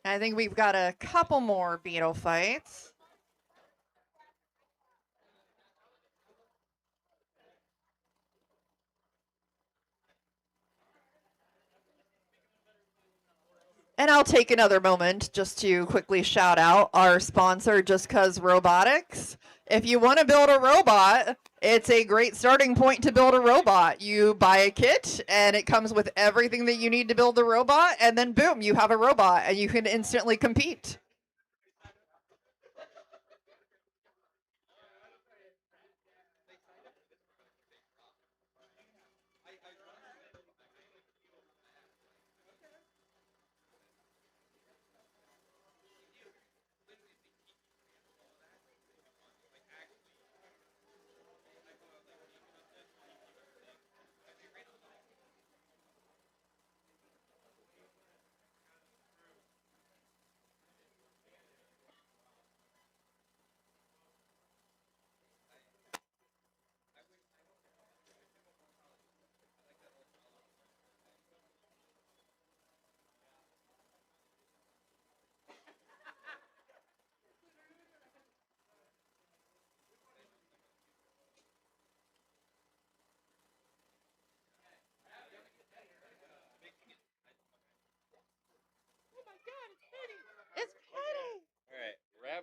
[SPEAKER 1] I think we've got a couple more beetle fights. And I'll take another moment just to quickly shout out our sponsor, Just Cause Robotics. If you want to build a robot, it's a great starting point to build a robot. You buy a kit, and it comes with everything that you need to build the robot, and then boom, you have a robot, and you can instantly compete.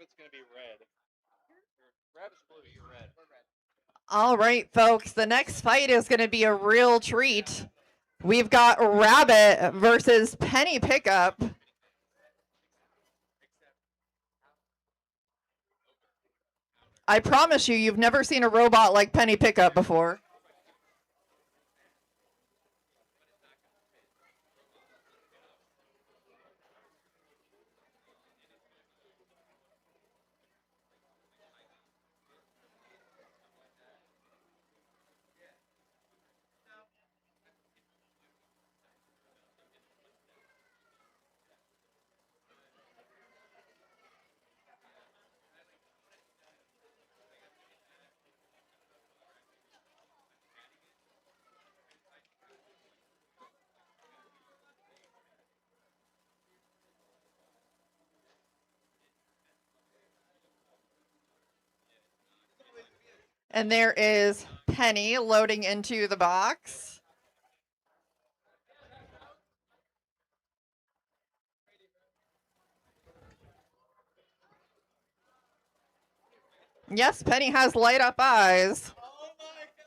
[SPEAKER 2] rabbit's gonna be red. Rabbit's blue. You're red. We're red.
[SPEAKER 1] All right, folks. The next fight is going to be a real treat. We've got Rabbit versus Penny Pickup. I promise you, you've never seen a robot like Penny Pickup before. And there is Penny loading into the box. Yes, Penny has light up eyes.
[SPEAKER 2] Oh my god!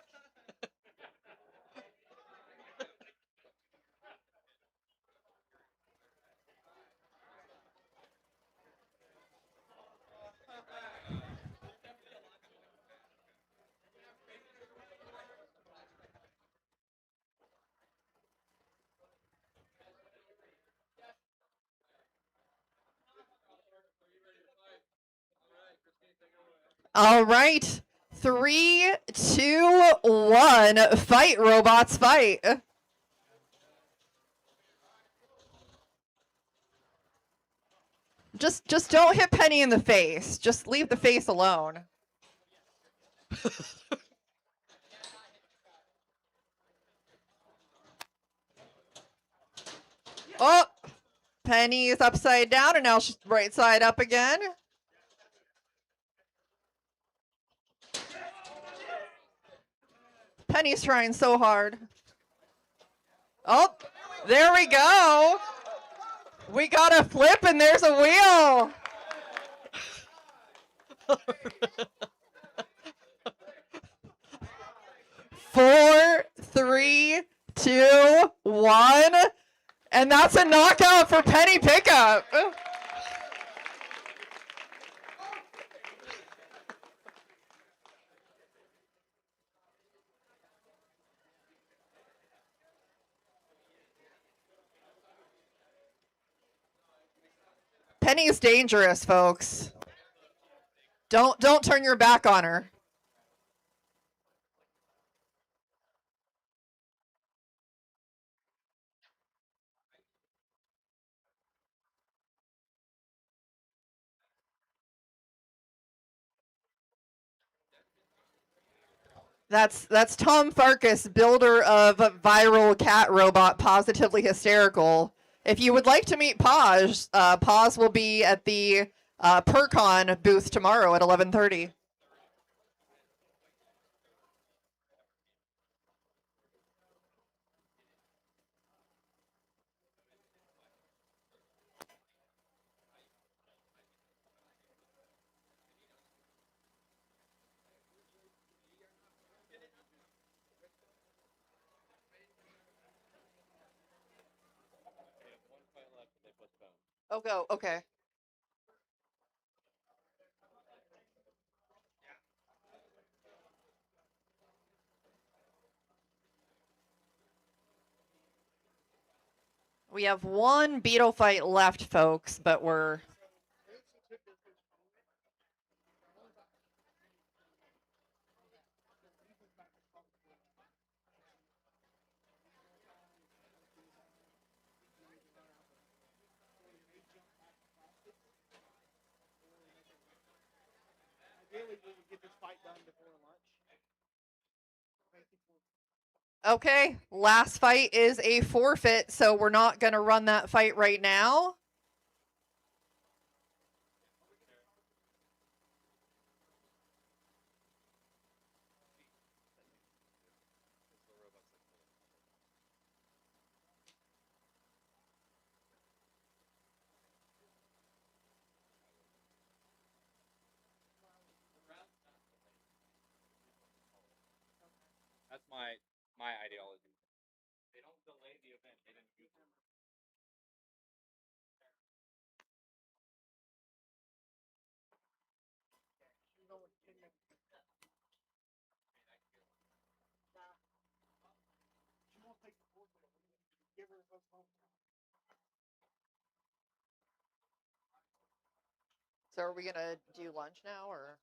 [SPEAKER 1] All right. 3, 2, 1. Fight, robots, fight. Just don't hit Penny in the face. Just leave the face alone. Oh, Penny is upside down, and now she's right side up again. Penny's trying so hard. Oh, there we go. We got a flip, and there's a wheel. Four, three, two, one. And that's a knockout for Penny Pickup. Penny's dangerous, folks. Don't turn your back on her. That's Tom Farkas, builder of viral cat robot Positively Hysterical. If you would like to meet Paz, Paz will be at the Percon booth tomorrow at 11:30.
[SPEAKER 2] One fight left and they postpone.
[SPEAKER 1] Oh, go. Okay. We have one beetle fight left, folks, but we're
[SPEAKER 3] Ideally, we would get this fight done before lunch.
[SPEAKER 1] okay. Last fight is a forfeit, so we're not going to run that fight right now.
[SPEAKER 2] That's my ideology. They don't delay the event. They didn't do that.
[SPEAKER 1] So are we gonna do lunch now, or?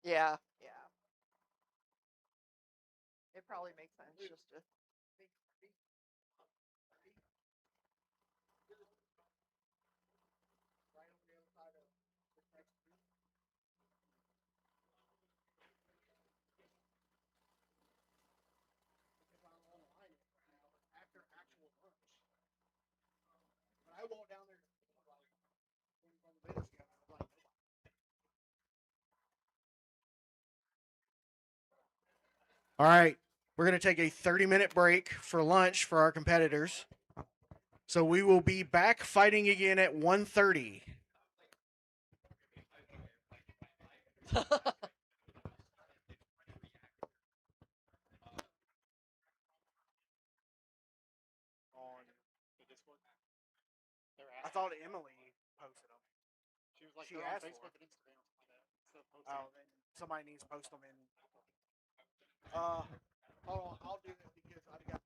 [SPEAKER 1] Yeah, yeah. It probably makes sense just to.
[SPEAKER 3] I walked down there. All right, we're going to take a 30-minute break for lunch for our competitors. So we will be back fighting again at 1:30. On the Discord. I thought Emily posted them.
[SPEAKER 4] She was like,
[SPEAKER 3] She
[SPEAKER 4] they're on
[SPEAKER 3] asked
[SPEAKER 4] Facebook
[SPEAKER 3] for
[SPEAKER 4] and Instagram. Like that. So
[SPEAKER 3] Oh, then somebody needs to post them in. Hold on, I'll do this because I got.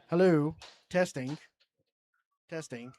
[SPEAKER 3] Hello. Testing. Testing.